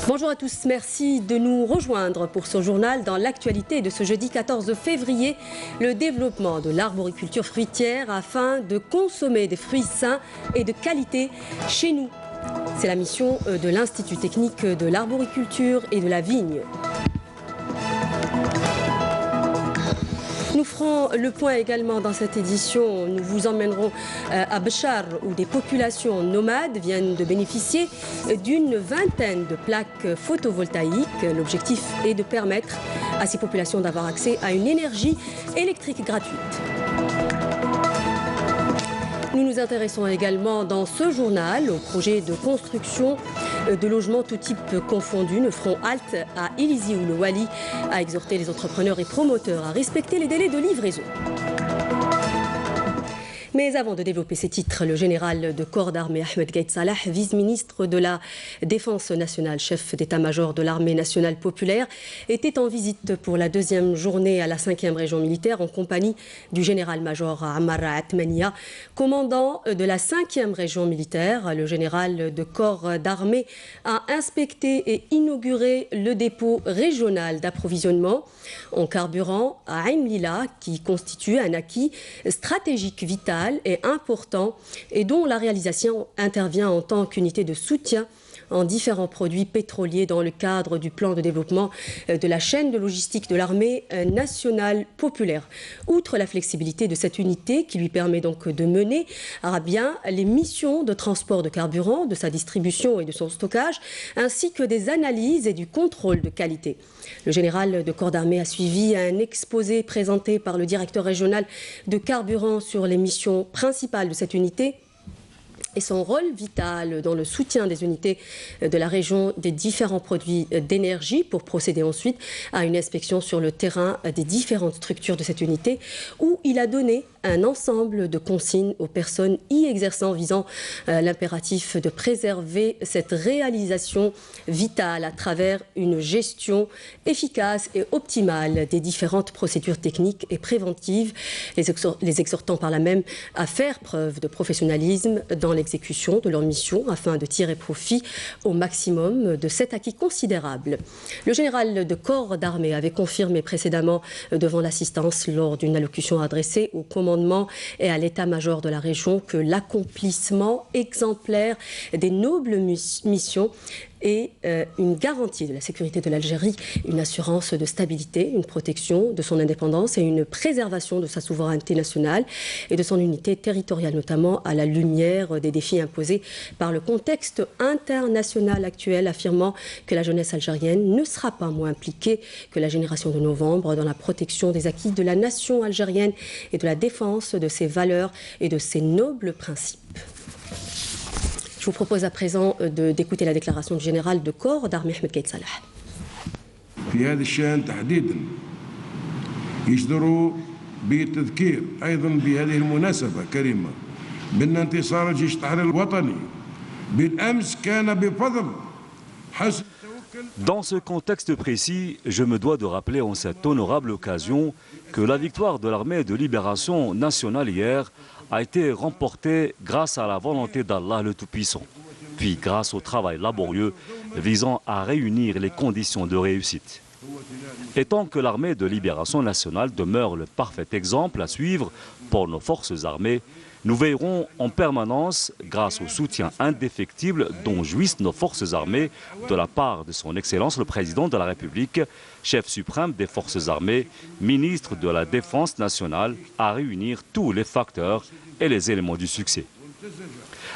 Bonjour à tous, merci de nous rejoindre pour ce journal dans l'actualité de ce jeudi 14 février, le développement de l'arboriculture fruitière afin de consommer des fruits sains et de qualité chez nous. C'est la mission de l'Institut technique de l'arboriculture et de la vigne. Nous ferons le point également dans cette édition. Nous vous emmènerons à Béchar où des populations nomades viennent de bénéficier d'une vingtaine de plaques photovoltaïques. L'objectif est de permettre à ces populations d'avoir accès à une énergie électrique gratuite. Nous nous intéressons également dans ce journal au projet de construction de logements tout type confondus. Nous ferons halte à Ilizi où le Wali a exhorté les entrepreneurs et promoteurs à respecter les délais de livraison. Mais avant de développer ces titres, le général de corps d'armée Ahmed Gaïd Salah, vice-ministre de la Défense nationale, chef d'état-major de l'armée nationale populaire, était en visite pour la deuxième journée à la 5e région militaire en compagnie du général-major Ammar Atmania, commandant de la 5e région militaire. Le général de corps d'armée a inspecté et inauguré le dépôt régional d'approvisionnement en carburant à Ain Lila, qui constitue un acquis stratégique vital et important et dont la réalisation intervient en tant qu'unité de soutien en différents produits pétroliers dans le cadre du plan de développement de la chaîne de logistique de l'armée nationale populaire. Outre la flexibilité de cette unité qui lui permet donc de mener à bien les missions de transport de carburant, de sa distribution et de son stockage, ainsi que des analyses et du contrôle de qualité. Le général de corps d'armée a suivi un exposé présenté par le directeur régional de carburant sur les missions principales de cette unité et son rôle vital dans le soutien des unités de la région des différents produits d'énergie pour procéder ensuite à une inspection sur le terrain des différentes structures de cette unité où il a donné un ensemble de consignes aux personnes y exerçant visant l'impératif de préserver cette réalisation vitale à travers une gestion efficace et optimale des différentes procédures techniques et préventives, les exhortant par là même à faire preuve de professionnalisme dans l'exécution de leur mission afin de tirer profit au maximum de cet acquis considérable. Le général de corps d'armée avait confirmé précédemment devant l'assistance lors d'une allocution adressée au commandement et à l'état-major de la région que l'accomplissement exemplaire des nobles missions et une garantie de la sécurité de l'Algérie, une assurance de stabilité, une protection de son indépendance et une préservation de sa souveraineté nationale et de son unité territoriale, notamment à la lumière des défis imposés par le contexte international actuel, affirmant que la jeunesse algérienne ne sera pas moins impliquée que la génération de novembre dans la protection des acquis de la nation algérienne et de la défense de ses valeurs et de ses nobles principes. Je vous propose à présent d'écouter la déclaration du général de corps d'armée Ahmed Gaïd Salah. في هذا الشأن تحديدا يجدر بالتذكير أيضا بهذه المناسبة كريمة بأن انتصار جيش التحرير الوطني بالأمس كان بفضل حسن. Dans ce contexte précis, je me dois de rappeler en cette honorable occasion que la victoire de l'armée de libération nationale hier a été remportée grâce à la volonté d'Allah le Tout-Puissant, puis grâce au travail laborieux visant à réunir les conditions de réussite. Et tant que l'armée de libération nationale demeure le parfait exemple à suivre pour nos forces armées, nous veillerons en permanence, grâce au soutien indéfectible dont jouissent nos forces armées de la part de son Excellence le Président de la République, chef suprême des forces armées, ministre de la Défense nationale, à réunir tous les facteurs et les éléments du succès.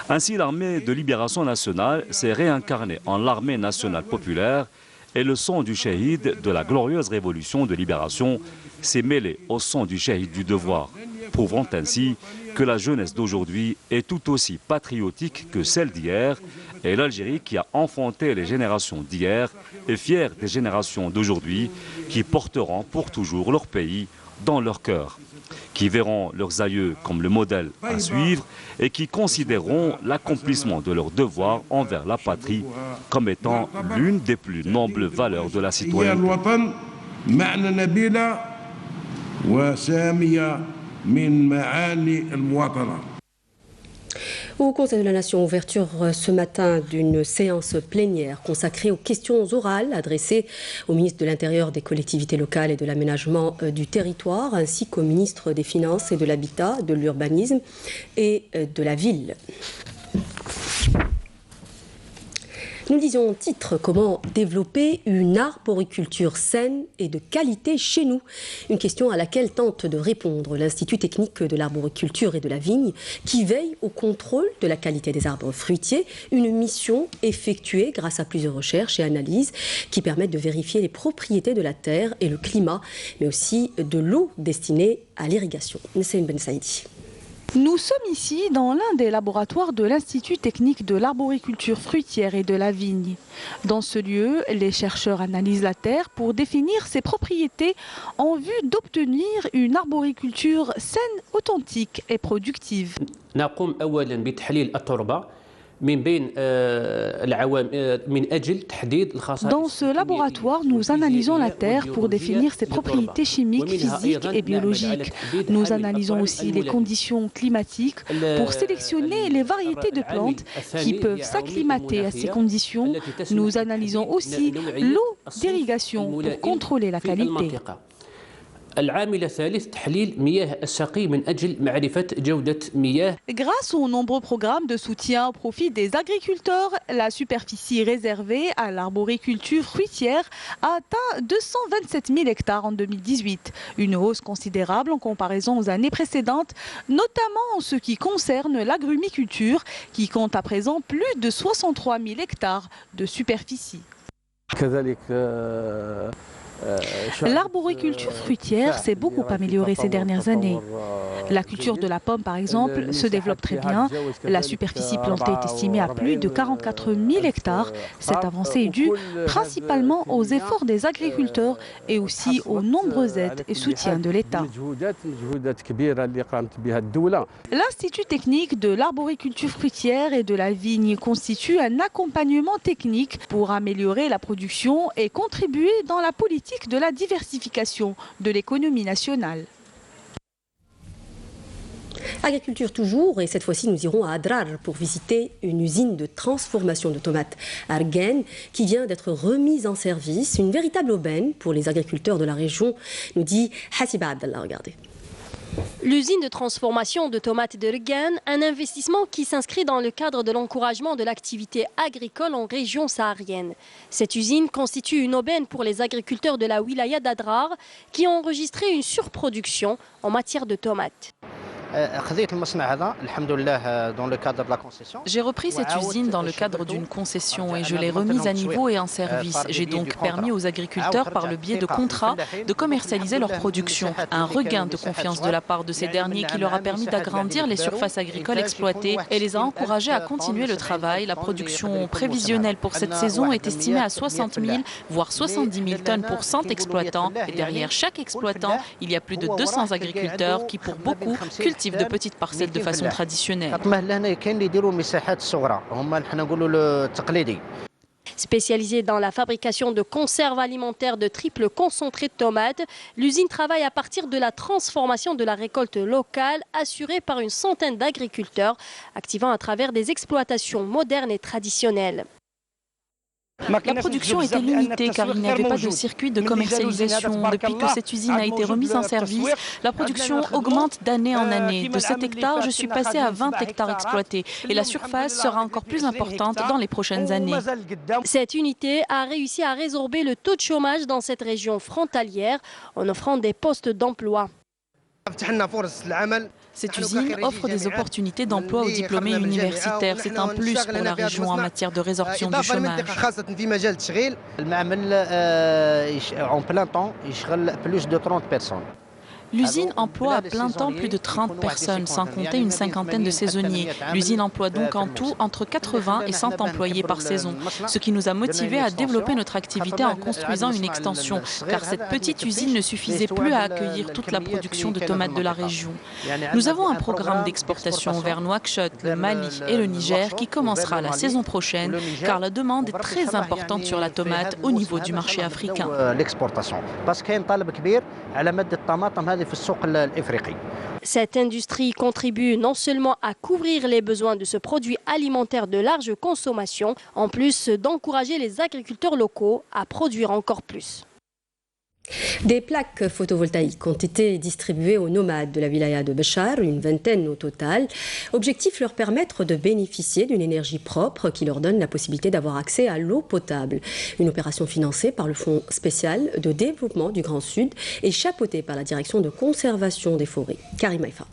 Ainsi, l'armée de libération nationale s'est réincarnée en l'armée nationale populaire et le sang du shahid de la glorieuse révolution de libération s'est mêlé au sang du shahid du devoir, prouvant ainsi que la jeunesse d'aujourd'hui est tout aussi patriotique que celle d'hier et l'Algérie qui a enfanté les générations d'hier est fière des générations d'aujourd'hui qui porteront pour toujours leur pays dans leur cœur, qui verront leurs aïeux comme le modèle à suivre et qui considéreront l'accomplissement de leurs devoirs envers la patrie comme étant l'une des plus nobles valeurs de la citoyenneté. Au Conseil de la Nation, ouverture ce matin d'une séance plénière consacrée aux questions orales adressées au ministre de l'Intérieur, des collectivités locales et de l'aménagement du territoire, ainsi qu'au ministre des Finances et de l'Habitat, de l'Urbanisme et de la Ville. Nous disions en titre comment développer une arboriculture saine et de qualité chez nous. Une question à laquelle tente de répondre l'Institut technique de l'arboriculture et de la vigne qui veille au contrôle de la qualité des arbres fruitiers. Une mission effectuée grâce à plusieurs recherches et analyses qui permettent de vérifier les propriétés de la terre et le climat, mais aussi de l'eau destinée à l'irrigation. Nessim Ben Saïdi. Nous sommes ici dans l'un des laboratoires de l'Institut technique de l'arboriculture fruitière et de la vigne. Dans ce lieu, les chercheurs analysent la terre pour définir ses propriétés en vue d'obtenir une arboriculture saine, authentique et productive. Dans ce laboratoire, nous analysons la terre pour définir ses propriétés chimiques, physiques et biologiques. Nous analysons aussi les conditions climatiques pour sélectionner les variétés de plantes qui peuvent s'acclimater à ces conditions. Nous analysons aussi l'eau d'irrigation pour contrôler la qualité. Grâce aux nombreux programmes de soutien au profit des agriculteurs, la superficie réservée à l'arboriculture fruitière a atteint 227 000 hectares en 2018. Une hausse considérable en comparaison aux années précédentes, notamment en ce qui concerne l'agrumiculture, qui compte à présent plus de 63 000 hectares de superficie. L'arboriculture fruitière s'est beaucoup améliorée ces dernières années. La culture de la pomme, par exemple, se développe très bien. La superficie plantée est estimée à plus de 44 000 hectares. Cette avancée est due principalement aux efforts des agriculteurs et aussi aux nombreuses aides et soutiens de l'État. L'Institut technique de l'arboriculture fruitière et de la vigne constitue un accompagnement technique pour améliorer la production et contribuer dans la politique de la diversification de l'économie nationale. Agriculture toujours, et cette fois-ci nous irons à Adrar pour visiter une usine de transformation de tomates Argen qui vient d'être remise en service, une véritable aubaine pour les agriculteurs de la région, nous dit Hassiba Abdallah. Regardez. L'usine de transformation de tomates de Argen, un investissement qui s'inscrit dans le cadre de l'encouragement de l'activité agricole en région saharienne. Cette usine constitue une aubaine pour les agriculteurs de la wilaya d'Adrar qui ont enregistré une surproduction en matière de tomates. J'ai repris cette usine dans le cadre d'une concession et je l'ai remise à niveau et en service. J'ai donc permis aux agriculteurs, par le biais de contrats, de commercialiser leur production. Un regain de confiance de la part de ces derniers qui leur a permis d'agrandir les surfaces agricoles exploitées et les a encouragés à continuer le travail. La production prévisionnelle pour cette saison est estimée à 60 000, voire 70 000 tonnes pour 100 exploitants. Et derrière chaque exploitant, il y a plus de 200 agriculteurs qui, pour beaucoup, cultivent de petites parcelles de façon traditionnelle. Spécialisée dans la fabrication de conserves alimentaires de triple concentré de tomates, l'usine travaille à partir de la transformation de la récolte locale assurée par une centaine d'agriculteurs, activant à travers des exploitations modernes et traditionnelles. La production était limitée car il n'y avait pas de circuit de commercialisation. Depuis que cette usine a été remise en service, la production augmente d'année en année. De 7 hectares, je suis passé à 20 hectares exploités et la surface sera encore plus importante dans les prochaines années. Cette unité a réussi à résorber le taux de chômage dans cette région frontalière en offrant des postes d'emploi. Cette usine offre des opportunités d'emploi aux diplômés universitaires. C'est un plus pour la région en matière de résorption du chômage. L'usine emploie à plein temps plus de 30 personnes, sans compter une cinquantaine de saisonniers. L'usine emploie donc en tout entre 80 et 100 employés par saison, ce qui nous a motivés à développer notre activité en construisant une extension, car cette petite usine ne suffisait plus à accueillir toute la production de tomates de la région. Nous avons un programme d'exportation vers Nouakchott, le Mali et le Niger qui commencera la saison prochaine, car la demande est très importante sur la tomate au niveau du marché africain. Cette industrie contribue non seulement à couvrir les besoins de ce produit alimentaire de large consommation, en plus d'encourager les agriculteurs locaux à produire encore plus. Des plaques photovoltaïques ont été distribuées aux nomades de la wilaya de Béchar, une vingtaine au total. Objectif, leur permettre de bénéficier d'une énergie propre qui leur donne la possibilité d'avoir accès à l'eau potable. Une opération financée par le Fonds spécial de développement du Grand Sud et chapeautée par la direction de conservation des forêts. Karim Haïfa.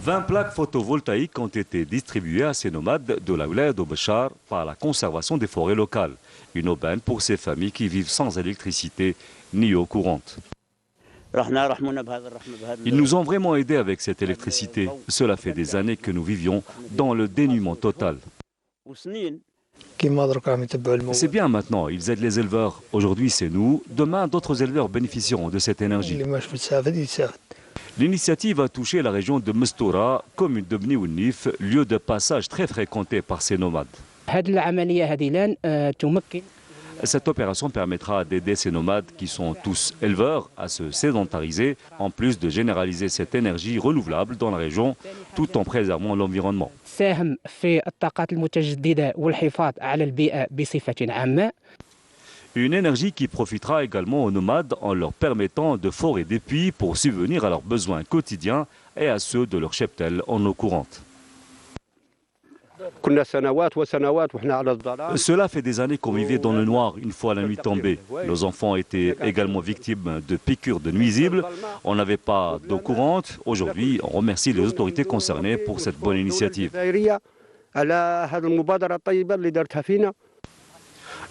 20 plaques photovoltaïques ont été distribuées à ces nomades de la wilaya de Béchar par la conservation des forêts locales. Une aubaine pour ces familles qui vivent sans électricité ni eau courante. Ils nous ont vraiment aidés avec cette électricité. Cela fait des années que nous vivions dans le dénuement total. C'est bien maintenant, ils aident les éleveurs. Aujourd'hui, c'est nous. Demain, d'autres éleveurs bénéficieront de cette énergie. L'initiative a touché la région de Mestoura, commune de Bni Ounif, lieu de passage très fréquenté par ces nomades. Cette opération permettra d'aider ces nomades qui sont tous éleveurs à se sédentariser, en plus de généraliser cette énergie renouvelable dans la région, tout en préservant l'environnement. Une énergie qui profitera également aux nomades en leur permettant de forer des puits pour subvenir à leurs besoins quotidiens et à ceux de leur cheptel en eau courante. Cela fait des années qu'on vivait dans le noir une fois la nuit tombée. Nos enfants étaient également victimes de piqûres de nuisibles. On n'avait pas d'eau courante. Aujourd'hui, on remercie les autorités concernées pour cette bonne initiative.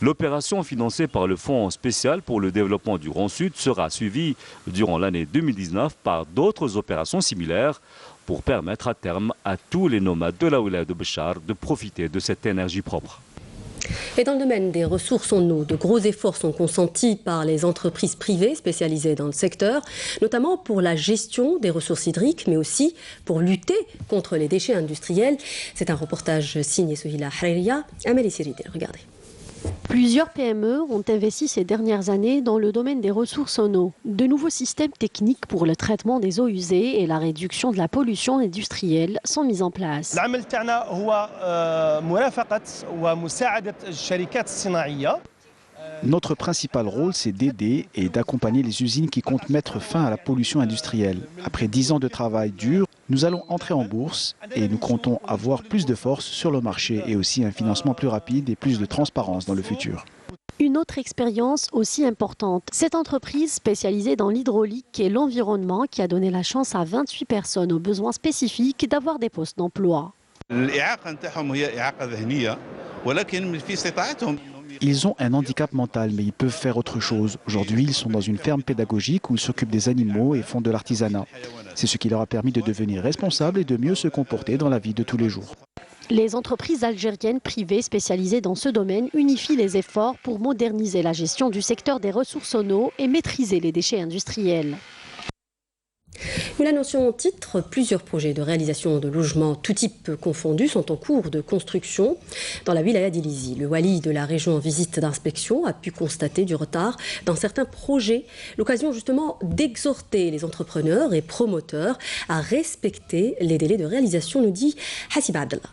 L'opération financée par le Fonds spécial pour le développement du Grand Sud sera suivie durant l'année 2019 par d'autres opérations similaires pour permettre à terme à tous les nomades de la wilaya de Béchar de profiter de cette énergie propre. Et dans le domaine des ressources en eau, de gros efforts sont consentis par les entreprises privées spécialisées dans le secteur, notamment pour la gestion des ressources hydriques, mais aussi pour lutter contre les déchets industriels. C'est un reportage signé Souhila Haririya. Amélie Siride, regardez. Plusieurs PME ont investi ces dernières années dans le domaine des ressources en eau. De nouveaux systèmes techniques pour le traitement des eaux usées et la réduction de la pollution industrielle sont mis en place. Notre principal rôle, c'est d'aider et d'accompagner les usines qui comptent mettre fin à la pollution industrielle. Après 10 ans de travail dur, nous allons entrer en bourse et nous comptons avoir plus de force sur le marché et aussi un financement plus rapide et plus de transparence dans le futur. Une autre expérience aussi importante, cette entreprise spécialisée dans l'hydraulique et l'environnement qui a donné la chance à 28 personnes aux besoins spécifiques d'avoir des postes d'emploi. Ils ont un handicap mental, mais ils peuvent faire autre chose. Aujourd'hui, ils sont dans une ferme pédagogique où ils s'occupent des animaux et font de l'artisanat. C'est ce qui leur a permis de devenir responsables et de mieux se comporter dans la vie de tous les jours. Les entreprises algériennes privées spécialisées dans ce domaine unifient les efforts pour moderniser la gestion du secteur des ressources en eau et maîtriser les déchets industriels. Nous l'annoncions au titre, plusieurs projets de réalisation de logements tout type confondus sont en cours de construction dans la wilaya d'Ilizi. Le wali de la région en visite d'inspection a pu constater du retard dans certains projets. L'occasion justement d'exhorter les entrepreneurs et promoteurs à respecter les délais de réalisation, nous dit Hassiba Abdallah.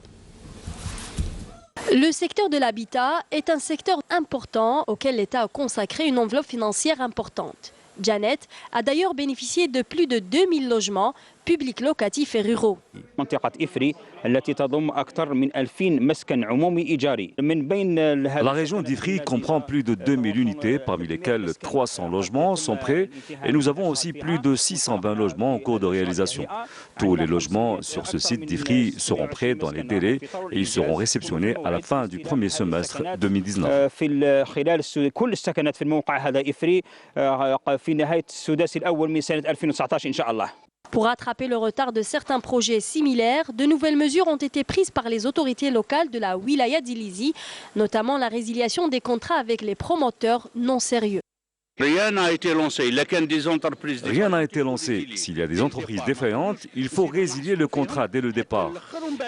Le secteur de l'habitat est un secteur important auquel l'État a consacré une enveloppe financière importante. Janet a d'ailleurs bénéficié de plus de 2000 logements publics locatifs et ruraux. La région d'Ifri comprend plus de 2000 unités, parmi lesquelles 300 logements sont prêts et nous avons aussi plus de 620 logements en cours de réalisation. Tous les logements sur ce site d'Ifri seront prêts dans les délais et ils seront réceptionnés à la fin du premier semestre 2019. Pour rattraper le retard de certains projets similaires, de nouvelles mesures ont été prises par les autorités locales de la wilaya d'Ilizi, notamment la résiliation des contrats avec les promoteurs non sérieux. Rien n'a été lancé. Rien n'a été lancé. S'il y a des entreprises défaillantes, il faut résilier le contrat dès le départ.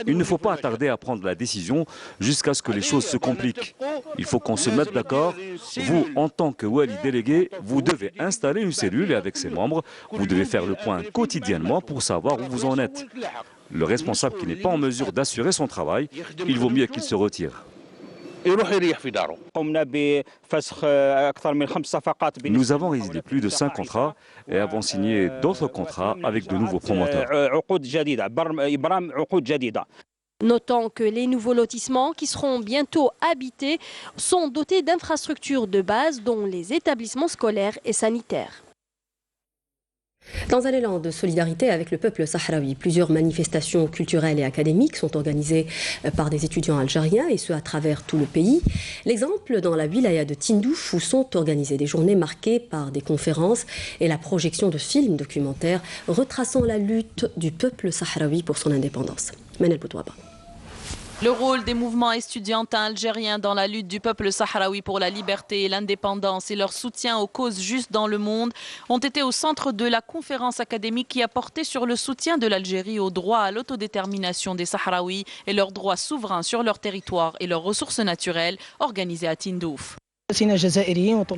Il ne faut pas tarder à prendre la décision jusqu'à ce que les choses se compliquent. Il faut qu'on se mette d'accord. Vous, en tant que Wali délégué, vous devez installer une cellule et avec ses membres, vous devez faire le point quotidiennement pour savoir où vous en êtes. Le responsable qui n'est pas en mesure d'assurer son travail, il vaut mieux qu'il se retire. Nous avons résilié plus de 5 contrats et avons signé d'autres contrats avec de nouveaux promoteurs. Notons que les nouveaux lotissements qui seront bientôt habités sont dotés d'infrastructures de base dont les établissements scolaires et sanitaires. Dans un élan de solidarité avec le peuple sahraoui, plusieurs manifestations culturelles et académiques sont organisées par des étudiants algériens et ce à travers tout le pays. L'exemple dans la wilaya de Tindouf où sont organisées des journées marquées par des conférences et la projection de films documentaires retraçant la lutte du peuple sahraoui pour son indépendance. Manel Boudouaba. Le rôle des mouvements estudiantins algériens dans la lutte du peuple sahraoui pour la liberté et l'indépendance et leur soutien aux causes justes dans le monde ont été au centre de la conférence académique qui a porté sur le soutien de l'Algérie au droit à l'autodétermination des Sahraouis et leurs droits souverains sur leur territoire et leurs ressources naturelles organisée à Tindouf.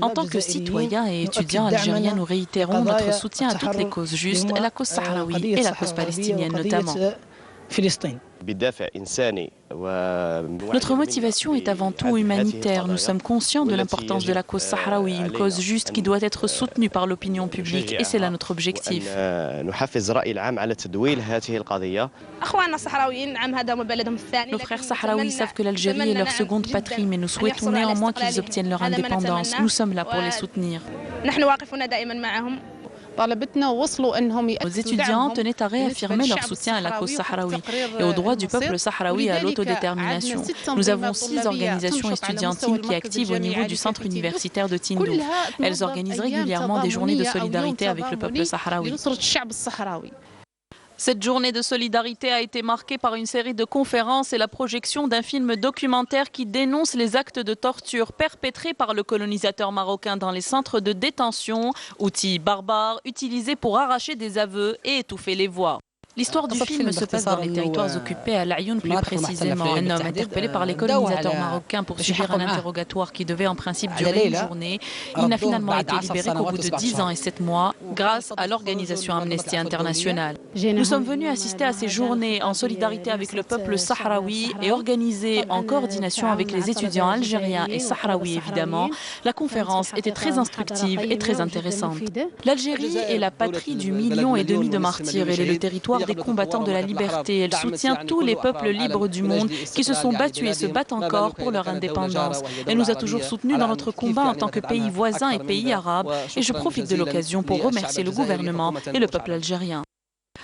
En tant que citoyens et étudiants algériens, nous réitérons notre soutien à toutes les causes justes, la cause sahraoui et la cause palestinienne notamment. Notre motivation est avant tout humanitaire. Nous sommes conscients de l'importance de la cause sahraoui, une cause juste qui doit être soutenue par l'opinion publique et c'est là notre objectif. Nos frères sahraouis savent que l'Algérie est leur seconde patrie, mais nous souhaitons néanmoins qu'ils obtiennent leur indépendance. Nous sommes là pour les soutenir. Nos étudiants tenaient à réaffirmer leur soutien à la cause sahraoui et aux droits du peuple sahraoui à l'autodétermination. Nous avons 6 organisations estudiantines qui activent au niveau du centre universitaire de Tindouf. Elles organisent régulièrement des journées de solidarité avec le peuple sahraoui. Cette journée de solidarité a été marquée par une série de conférences et la projection d'un film documentaire qui dénonce les actes de torture perpétrés par le colonisateur marocain dans les centres de détention, outils barbares utilisés pour arracher des aveux et étouffer les voix. L'histoire du film se passe dans les territoires occupés à l'Ayoun plus précisément. Un homme interpellé par les colonisateurs marocains pour subir un interrogatoire qui devait en principe durer une journée. Il n'a finalement été libéré qu'au bout de 10 ans et 7 mois grâce à l'organisation Amnesty International. Nous sommes venus assister à ces journées en solidarité avec le peuple sahraoui et organisées en coordination avec les étudiants algériens et sahraouis évidemment. La conférence était très instructive et très intéressante. L'Algérie est la patrie du 1,5 million de martyrs. Elle est le territoire des combattants de la liberté. Elle soutient tous les peuples libres du monde qui se sont battus et se battent encore pour leur indépendance. Elle nous a toujours soutenus dans notre combat en tant que pays voisin et pays arabe. Et je profite de l'occasion pour remercier le gouvernement et le peuple algérien.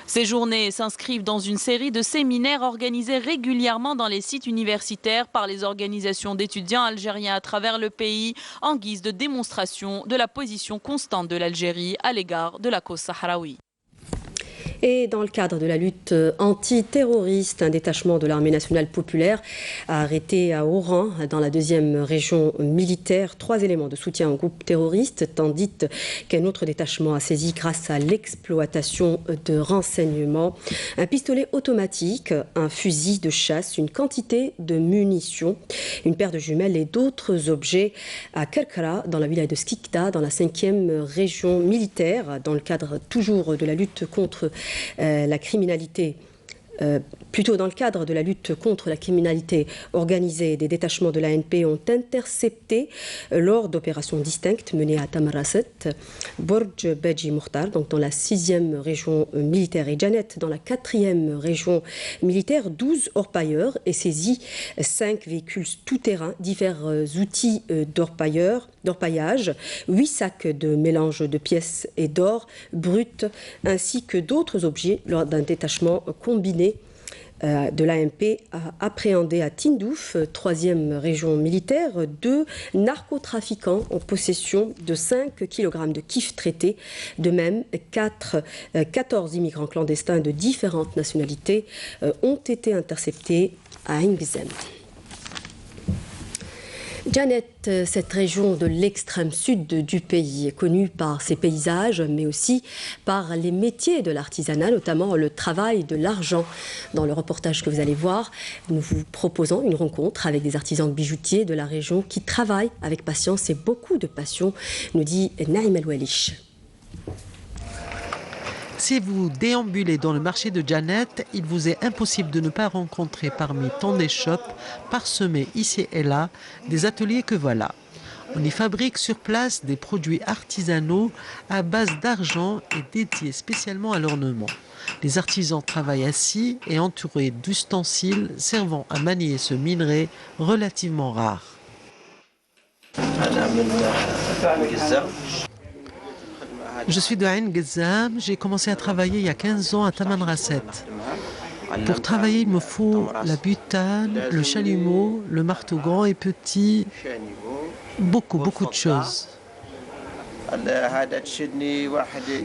Ces journées s'inscrivent dans une série de séminaires organisés régulièrement dans les sites universitaires par les organisations d'étudiants algériens à travers le pays en guise de démonstration de la position constante de l'Algérie à l'égard de la cause sahraoui. Et dans le cadre de la lutte antiterroriste, un détachement de l'armée nationale populaire a arrêté à Oran, dans la 2e région militaire, 3 éléments de soutien au groupe terroriste, tandis qu'un autre détachement a saisi, grâce à l'exploitation de renseignements, un pistolet automatique, un fusil de chasse, une quantité de munitions, une paire de jumelles et d'autres objets à Kerkara, dans la wilaya de Skikda, dans la 5e région militaire, dans le cadre toujours de la lutte contre la criminalité. Plutôt dans le cadre de la lutte contre la criminalité organisée, des détachements de l'ANP ont intercepté lors d'opérations distinctes menées à Tamarasset, Borj Beji Mokhtar, donc dans la 6e région militaire, et Janet dans la 4e région militaire, 12 orpailleurs et saisi 5 véhicules tout-terrain, divers outils d'orpaillage, 8 sacs de mélange de pièces et d'or brut, ainsi que d'autres objets lors d'un détachement combiné de l'ANP a appréhendé à Tindouf, 3e région militaire, 2 narcotrafiquants en possession de 5 kg de kif traités. De même, 14 immigrants clandestins de différentes nationalités ont été interceptés à Ingzem. Janet, cette région de l'extrême sud du pays est connue par ses paysages, mais aussi par les métiers de l'artisanat, notamment le travail de l'argent. Dans le reportage que vous allez voir, nous vous proposons une rencontre avec des artisans bijoutiers de la région qui travaillent avec patience et beaucoup de passion, nous dit Naïm El-Walish. Si vous déambulez dans le marché de Janet, il vous est impossible de ne pas rencontrer parmi tant des shops parsemés ici et là des ateliers que voilà. On y fabrique sur place des produits artisanaux à base d'argent et dédiés spécialement à l'ornement. Les artisans travaillent assis et entourés d'ustensiles servant à manier ce minerai relativement rare. Je suis de Ain Gezzam, j'ai commencé à travailler il y a 15 ans à Tamanrasset. Pour travailler, il me faut la butane, le chalumeau, le marteau grand et petit, beaucoup de choses.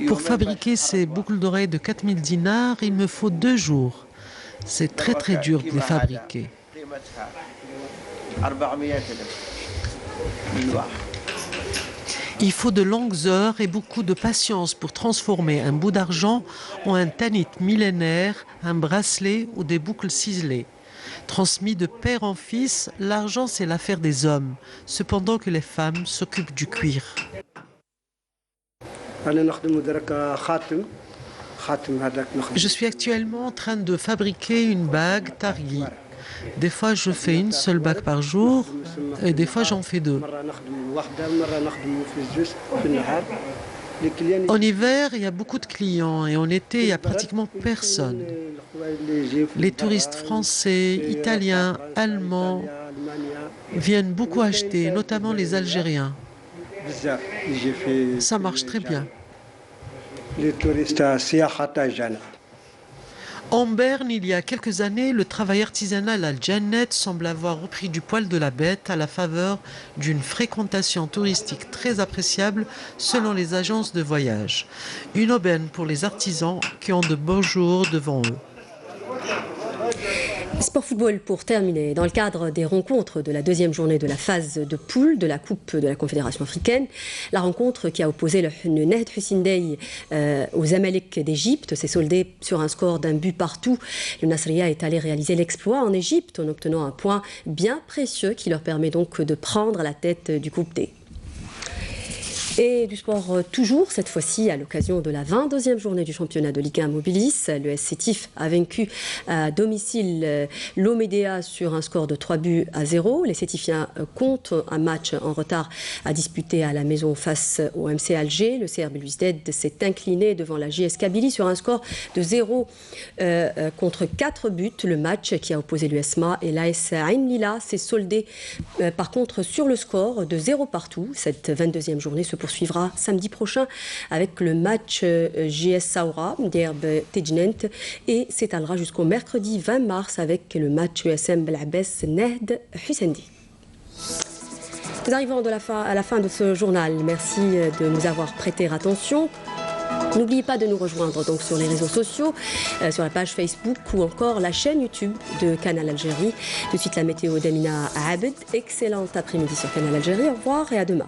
Pour fabriquer ces boucles d'oreilles de 4000 dinars, il me faut 2 jours. C'est très dur de les fabriquer. Il faut de longues heures et beaucoup de patience pour transformer un bout d'argent en un tanit millénaire, un bracelet ou des boucles ciselées. Transmis de père en fils, l'argent c'est l'affaire des hommes, cependant que les femmes s'occupent du cuir. Je suis actuellement en train de fabriquer une bague targhi. Des fois, je fais une seule bague par jour et des fois, j'en fais 2. En hiver, il y a beaucoup de clients et en été, il n'y a pratiquement personne. Les touristes français, italiens, allemands viennent beaucoup acheter, notamment les Algériens. Ça marche très bien. En Berne, il y a quelques années, le travail artisanal à Janet semble avoir repris du poil de la bête à la faveur d'une fréquentation touristique très appréciable selon les agences de voyage. Une aubaine pour les artisans qui ont de beaux jours devant eux. Sport football pour terminer. Dans le cadre des rencontres de la deuxième journée de la phase de poule de la Coupe de la Confédération africaine, la rencontre qui a opposé le Nahd Hussein aux Zamalek d'Égypte s'est soldée sur un score d'un but partout. Le Nasriya est allé réaliser l'exploit en Égypte en obtenant un point bien précieux qui leur permet donc de prendre la tête du groupe D. Et du sport toujours, cette fois-ci à l'occasion de la 22e journée du championnat de Ligue 1 Mobilis. Le SC Tif a vaincu à domicile l'Omédéa sur un score de 3-0. Les Sétifiens comptent un match en retard à disputer à la maison face au MC Alger. Le CR Belouizdad s'est incliné devant la JS Kabylie sur un score de 0 contre 4 buts. Le match qui a opposé l'USMA et l'AS Ain Lila s'est soldé par contre sur le score de 0 partout. Cette 22e journée se poursuivra samedi prochain avec le match JS Saoura d'Herbe Tejnent et s'étalera jusqu'au mercredi 20 mars avec le match USM Belabès Nahd Hussendi. Nous arrivons à la fin de ce journal. Merci de nous avoir prêté attention. N'oubliez pas de nous rejoindre donc sur les réseaux sociaux, sur la page Facebook ou encore la chaîne YouTube de Canal Algérie. Tout de suite la météo d'Amina Abed. Excellent après-midi sur Canal Algérie. Au revoir et à demain.